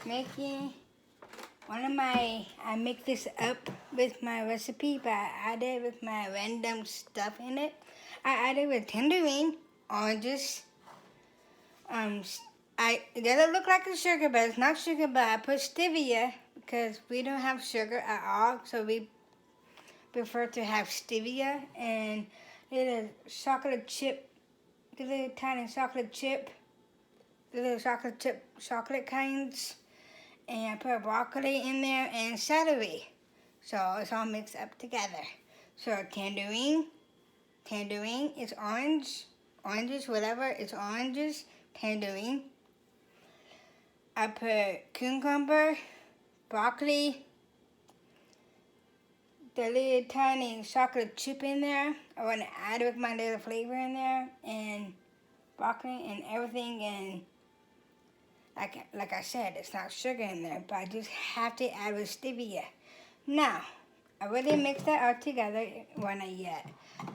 making I make this up with my recipe, but I added with my random stuff in it. I added with tangerine, oranges. It doesn't look like a sugar, but it's not sugar. But I put stevia because we don't have sugar at all, so we prefer to have stevia and little chocolate chip, the little tiny chocolate chip, the little chocolate kinds. And I put broccoli in there and celery. So it's all mixed up together. So tangerine is oranges, whatever, it's oranges, tangerine. I put cucumber, broccoli, the little tiny chocolate chip in there. I want to add with my little flavor in there, and broccoli and everything, and like I said, it's not sugar in there, but I just have to add with stevia. Now, I already mixed that all together. Well, not yet.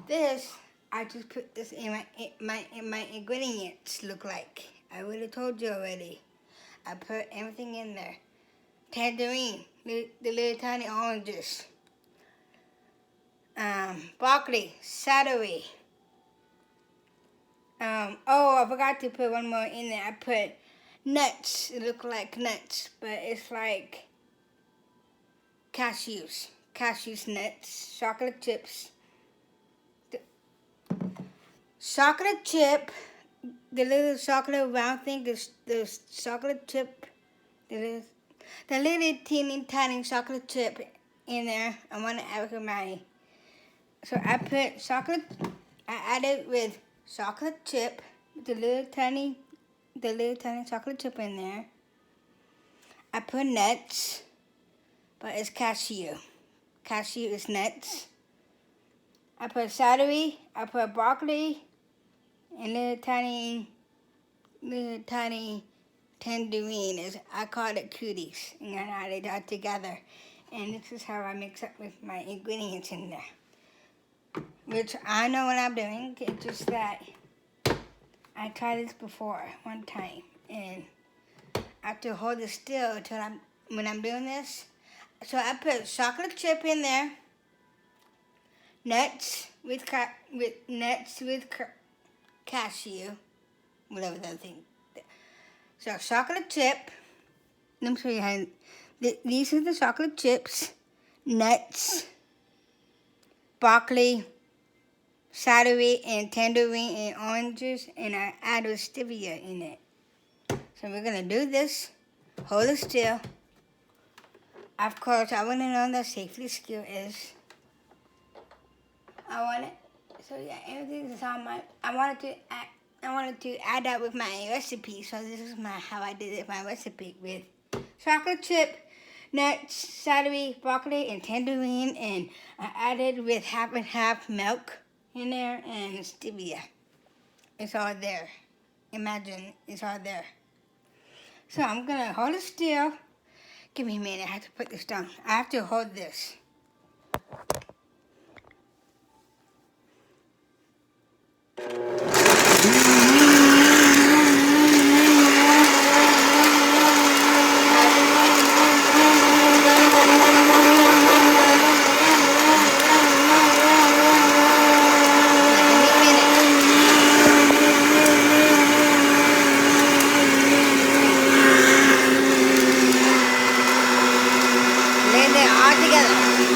This, I just put this in my ingredients look like. I already told you already. I put everything in there. Tangerine, the little tiny oranges. Broccoli, celery. I forgot to put one more in there. I put nuts. It look like nuts, but it's like cashews nuts, chocolate chips. Chocolate chip, the little chocolate round thing, the chocolate chip, the little teeny tiny chocolate chip in there. I want to add with mine. So I added with chocolate chip, the little tiny chocolate chip in there. I put nuts, but it's cashew. Cashew is nuts. I put celery, I put broccoli, and little tiny tangerine. I call it cuties. And I add it all together. And this is how I mix up with my ingredients in there. Which I know what I'm doing. It's just that I tried this before one time, and I have to hold it still when I'm doing this. So I put chocolate chip in there, nuts with cashew, whatever that thing. So chocolate chip. Let me show you how. These are the chocolate chips, nuts, broccoli, celery, and tangerine, and oranges, and I added stevia in it. So we're gonna do this. Hold it still. Of course, I want to know what the safety skill is. So yeah, everything is on my. I wanted to add that with my recipe. So this is how I did it. My recipe with chocolate chip, nuts, celery, broccoli, and tangerine, and I added with half and half milk in there and stevia. It's all there. Imagine it's all there. So I'm gonna hold it still. Give me a minute. I have to put this down. I have to hold this. Blend it all together.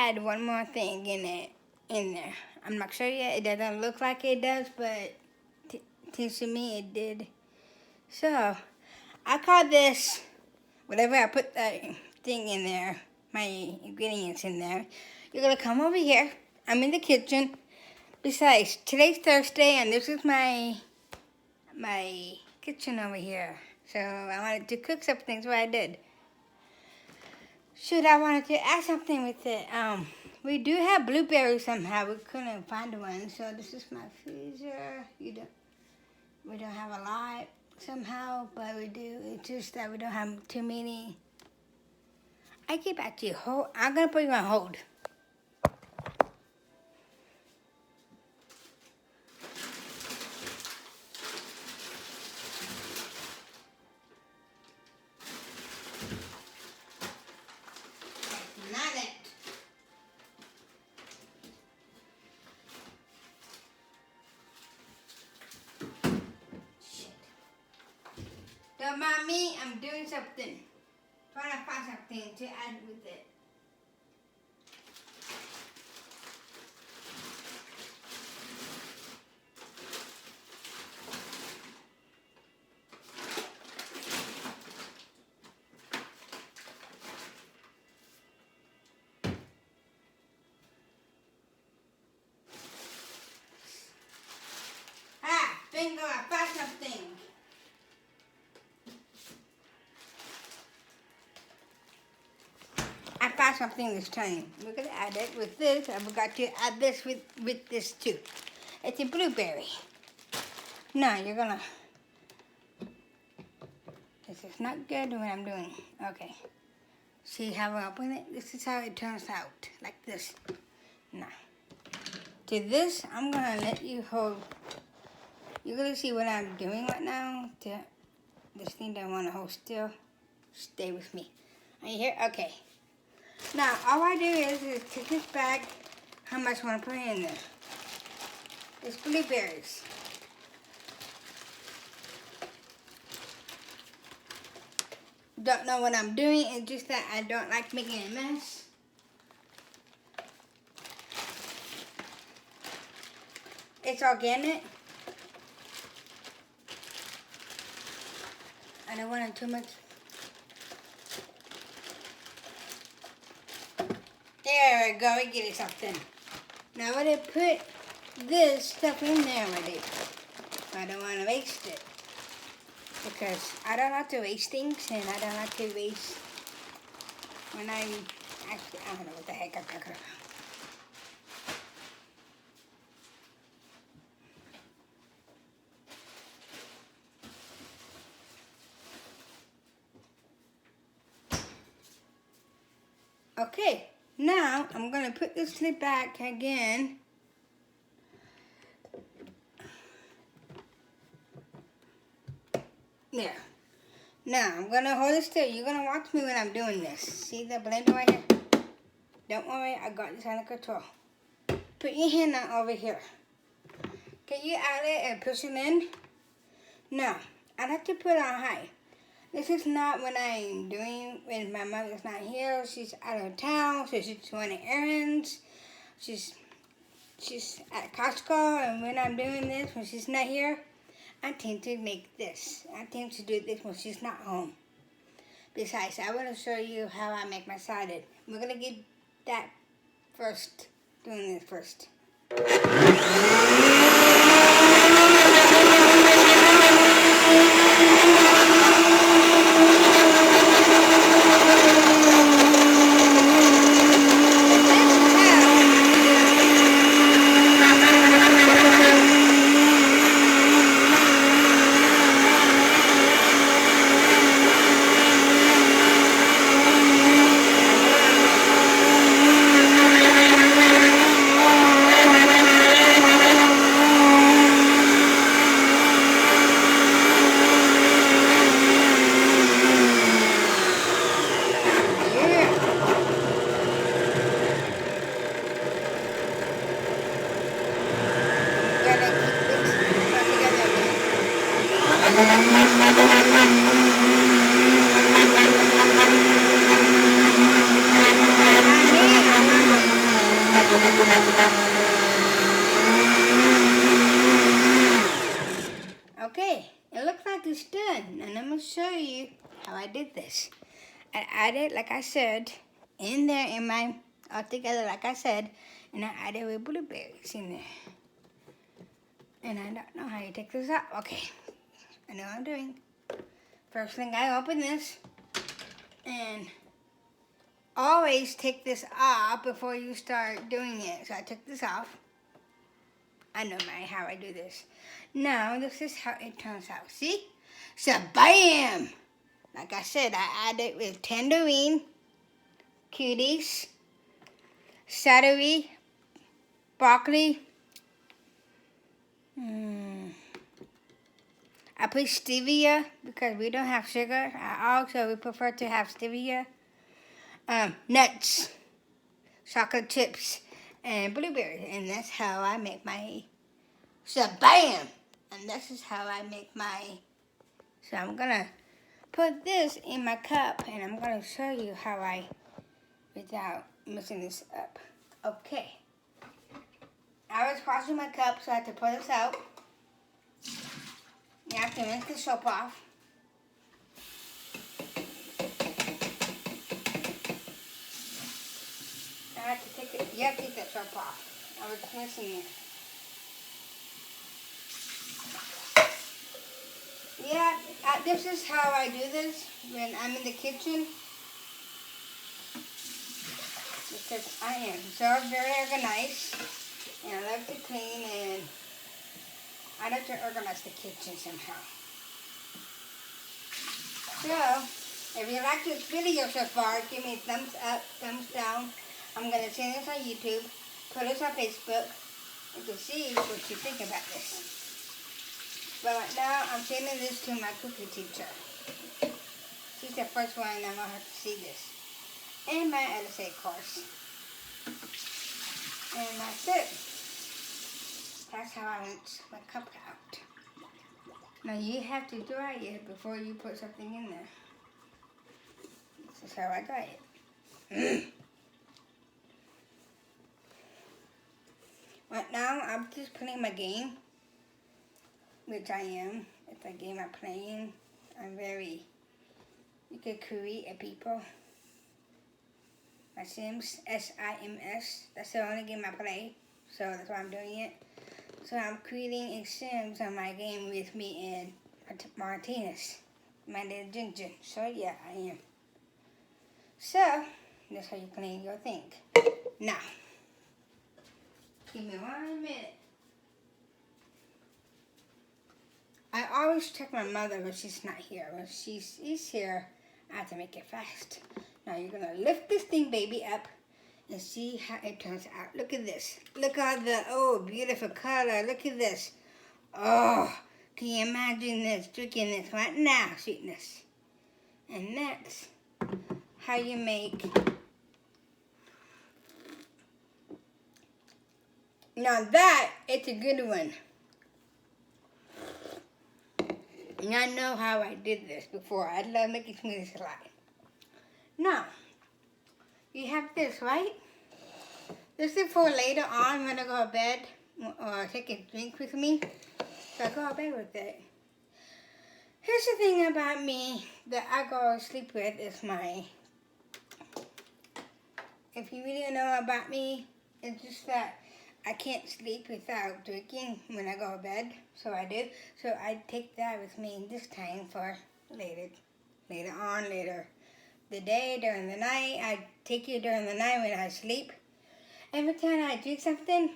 add one more thing in there. I'm not sure yet. It doesn't look like it does, but to me it did. So I call this, whatever I put the thing in there, my ingredients in there. You're gonna come over here. I'm in the kitchen. Besides, today's Thursday, and this is my kitchen over here. So I wanted to cook something, so I did. Shoot, I wanted to add something with it. We do have blueberries somehow. We couldn't find one, so this is my freezer. We don't have a lot somehow, but we do. It's just that we don't have too many. I keep at you. Hold. I'm gonna put you on hold. Don't mind me, I'm doing something. Trying to find something to add with it. Ah, bingo, I found something. I found something this time. We're gonna add it with this. I forgot to add this with this too. It's a blueberry. No, you're gonna. This is not good what I'm doing. Okay. See how I open it? This is how it turns out. Like this. Now. To this, I'm gonna let you hold. You're gonna see what I'm doing right now. To this thing that I wanna hold still. Stay with me. Are you here? Okay. Now, all I do is take this bag, how much I want to put in there. It's blueberries. Don't know what I'm doing, it's just that I don't like making a mess. It's organic. I don't want it too much. There we go, we get it something. Now I'm going to put this stuff in there already. I don't want to waste it. Because I don't like to waste things, and I don't like to waste when I'm actually, I don't know what the heck I'm talking about. Okay, now I'm going to put this lid back again. There. Now I'm going to hold it still. You're going to watch me when I'm doing this. See the blender right here? Don't worry, I got this under control. Put your hand out over here. Can you add it and push it in? No, I like to put it on high. This is not what I'm doing when my mother's not here. She's out of town, so she's running errands. She's at Costco, and when I'm doing this, when she's not here, I tend to make this. I tend to do this when she's not home. Besides, I want to show you how I make my salad. We're going to get that first, doing this first. Okay, it looks like it's done. And I'm going to show you how I did this. I added, like I said, in there in my, all together, like I said, and I added with blueberries in there. And I don't know how you take this out. Okay, I know what I'm doing. First thing, I open this, and always take this off before you start doing it. So I took this off. I know how I do this. Now, this is how it turns out. See? So, bam! Like I said, I added with tangerine, cuties, celery, broccoli. I put stevia because we don't have sugar at all, so we prefer to have stevia. Nuts, chocolate chips, and blueberries. And that's how I make my shabam! And this is how I make my... So I'm going to put this in my cup, and I'm going to show you how I... without messing this up. Okay. I was washing my cup, so I had to pour this out. You have to rinse the soap off. I have to take it. You have to take that soap off. I was rinsing it. Yeah, this is how I do this when I'm in the kitchen. Because I am so very organized. And I love to clean, and I like to organize the kitchen somehow. So, if you like this video so far, give me a thumbs up, thumbs down. I'm going to send this on YouTube, put this on Facebook, and to see what you think about this. But right now, I'm sending this to my cooking teacher. She's the first one I'm going to have to see this. And my LSA course. And that's it. That's how I rinse my cup out. Now you have to dry it before you put something in there. This is how I dry it. Right now I'm just playing my game, which I am. It's a game I'm playing. I'm very, you can create a people. My Sims, S-I-M-S. That's the only game I play, so that's why I'm doing it. So I'm creating a Sims on my game with me and Martinez, my little Ginger. So yeah, I am. So, that's how you clean your thing. Now, give me 1 minute. I always check my mother when she's not here. When she's here, I have to make it fast. Now you're gonna lift this thing, baby, up and see how it turns out. Look at this. Look at the, oh, beautiful color. Look at this. Oh, can you imagine this? Drinking this right now, sweetness. And that's how you make. Now that, it's a good one. And I know how I did this before. I love making smoothies a lot. Now, you have this, right? This is for later on when I go to bed or take a drink with me. So I go to bed with it. Here's the thing about me that I go to sleep with is my... If you really know about me, it's just that I can't sleep without drinking when I go to bed. So I do. So I take that with me this time for later on, later the day, during the night. I take it during the night when I sleep. Every time I drink something,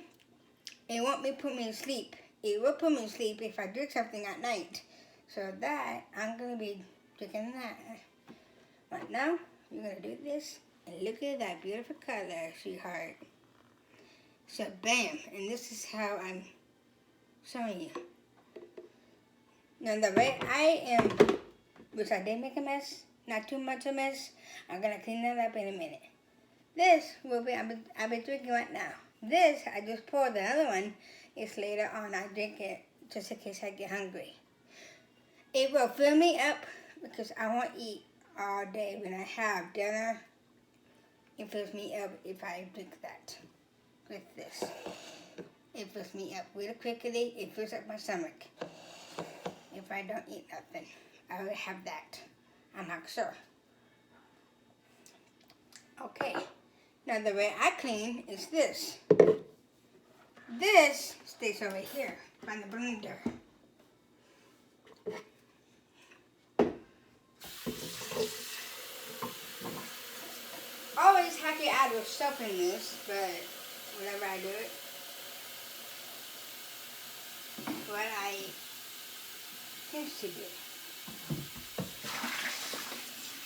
it won't put me to sleep. It will put me to sleep if I drink something at night. So that, I'm going to be drinking that. Right now, you're going to do this. And look at that beautiful color, sweetheart. So, bam. And this is how I'm showing you. Now, the way I am, which I did make a mess, not too much a mess. I'm going to clean that up in a minute. This will be, I've been drinking right now. This, I just poured. The other one is later on. I drink it just in case I get hungry. It will fill me up because I won't eat all day when I have dinner. It fills me up if I drink that. with this. It fills me up really quickly. It fills up my stomach. If I don't eat nothing, I will have that. I'm not sure. Okay. Now the way I clean is this. This stays over here by the blender. Always have to add with soap in this, but whenever I do it, what I tend to do.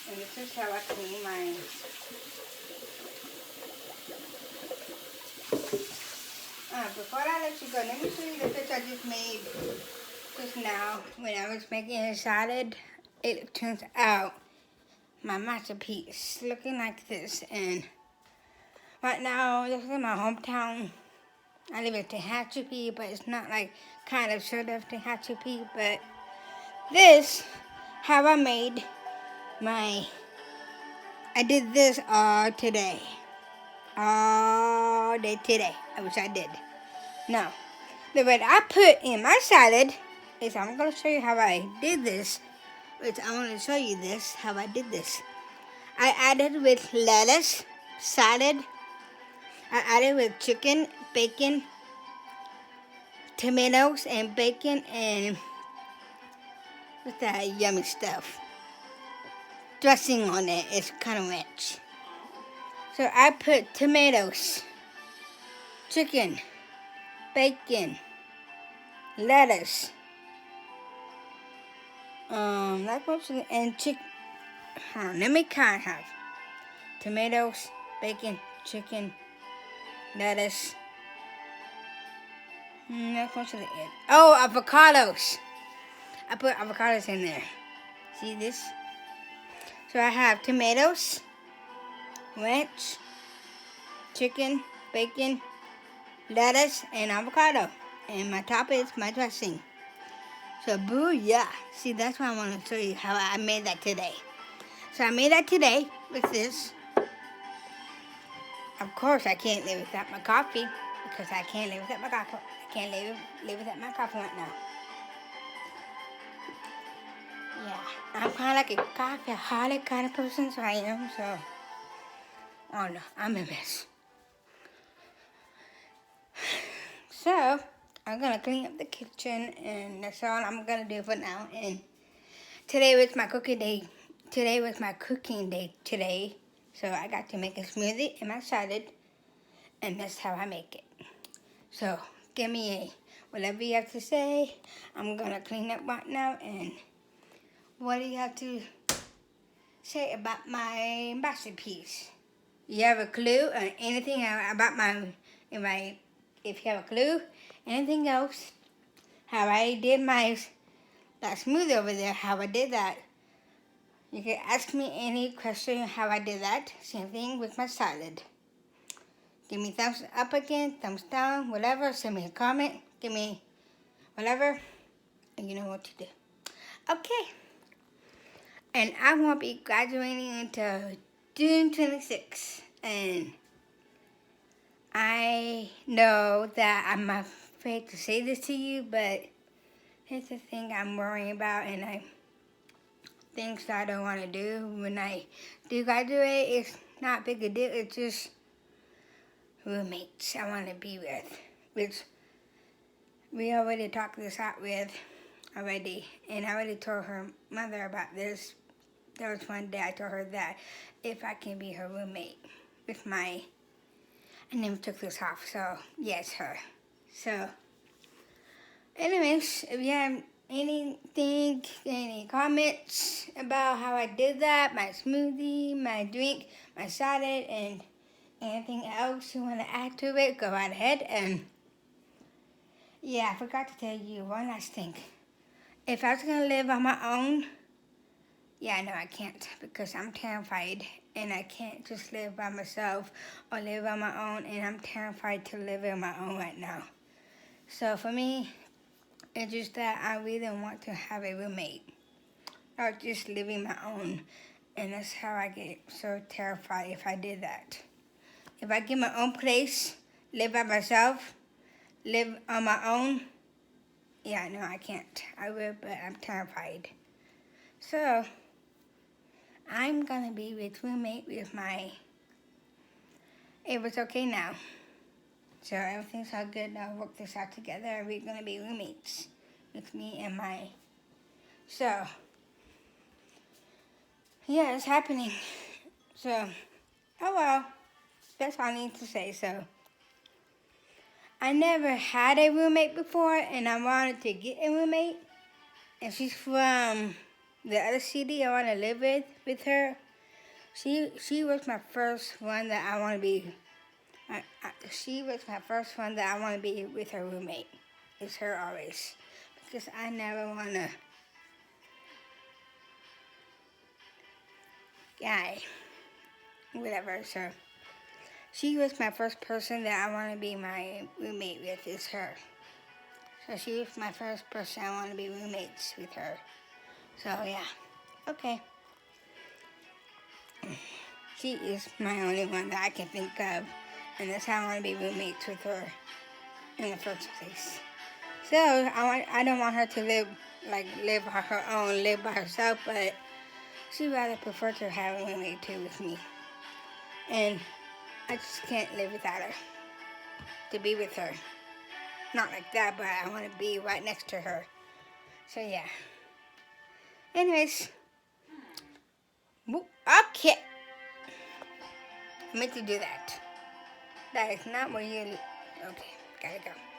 And this is how I clean mine. Before I let you go, let me show you the picture I just made just now when I was making a salad. It turns out my masterpiece looking like this, and right now this is my hometown. I live in Tehachapi, but it's not like kind of sort of Tehachapi, but this how I made my, I did this all today. All day today. I wish I did. Now, the what I put in my salad is, I'm going to show you how I did this. Which I want to show you this, how I did this. I added with lettuce, salad. I added with chicken, bacon, tomatoes, and bacon, and what's that yummy stuff? Dressing on it. It's kind of rich. So I put tomatoes, chicken, bacon, lettuce, and chicken. Let me count. Have tomatoes, bacon, chicken, lettuce. That's most of it. Oh, avocados. I put avocados in there. See this? So I have tomatoes, ranch, chicken, bacon, lettuce, and avocado. And my top is my dressing. So booyah. See, that's why I want to show you how I made that today. So I made that today with this. Of course, I can't live without my coffee, because I can't live without my coffee. I can't live without my coffee right now. Yeah, I'm kind of like a coffee-holic kind of person, so I am, so. Oh no, I'm a mess. So, I'm going to clean up the kitchen, and that's all I'm going to do for now. And today was my cooking day. Today. So I got to make a smoothie and my salad, and that's how I make it. So, give me whatever you have to say. I'm going to clean up right now, and what do you have to say about my masterpiece? You have a clue or anything about if you have a clue, anything else, how I did that smoothie over there, how I did that. You can ask me any question how I did that. Same thing with my salad. Give me thumbs up again, thumbs down, whatever. Send me a comment. Give me whatever. And you know what to do. Okay. And I won't be graduating until June 26th. And I know that I'm afraid to say this to you, but here's the thing I'm worrying about, and things that I don't want to do when I do graduate. It's not big a deal. It's just roommates I want to be with, which we already talked this out with already, and I already told her mother about this. There was one day I told her that if I can be her roommate with I never took this off, so yes, her. So, anyways, if you have anything, any comments about how I did that, my smoothie, my drink, my salad, and anything else you want to add to it, go right ahead. And yeah, I forgot to tell you one last thing. If I was going to live on my own, yeah, no, I can't, because I'm terrified, and I can't just live by myself or live on my own, and I'm terrified to live on my own right now. So for me, it's just that I really want to have a roommate, or just living my own, and that's how I get so terrified if I did that. If I get my own place, live by myself, live on my own. Yeah, no, I can't. I would, but I'm terrified. So, I'm gonna be with roommate with my. It was okay now. So everything's all good. Now work this out together. We're gonna be roommates with me and my. So, yeah, it's happening. So, oh well. That's all I need to say. So, I never had a roommate before, and I wanted to get a roommate. And she's from the other city I want to live with her. She was my first one that I want to be. She was my first one that I want to be with her roommate. It's her always, because I never want to. Guy, whatever. So she was my first person that I want to be my roommate with. Is her. So she was my first person I want to be roommates with her. So yeah, okay. She is my only one that I can think of, and that's how I want to be roommates with her in the first place. So I don't want her to live on her own, live by herself, but she'd rather prefer to have a roommate too with me. And I just can't live without her. To be with her. Not like that, but I want to be right next to her. So yeah. Anyways. Okay. I meant to do that. That is not what you... Okay, gotta go.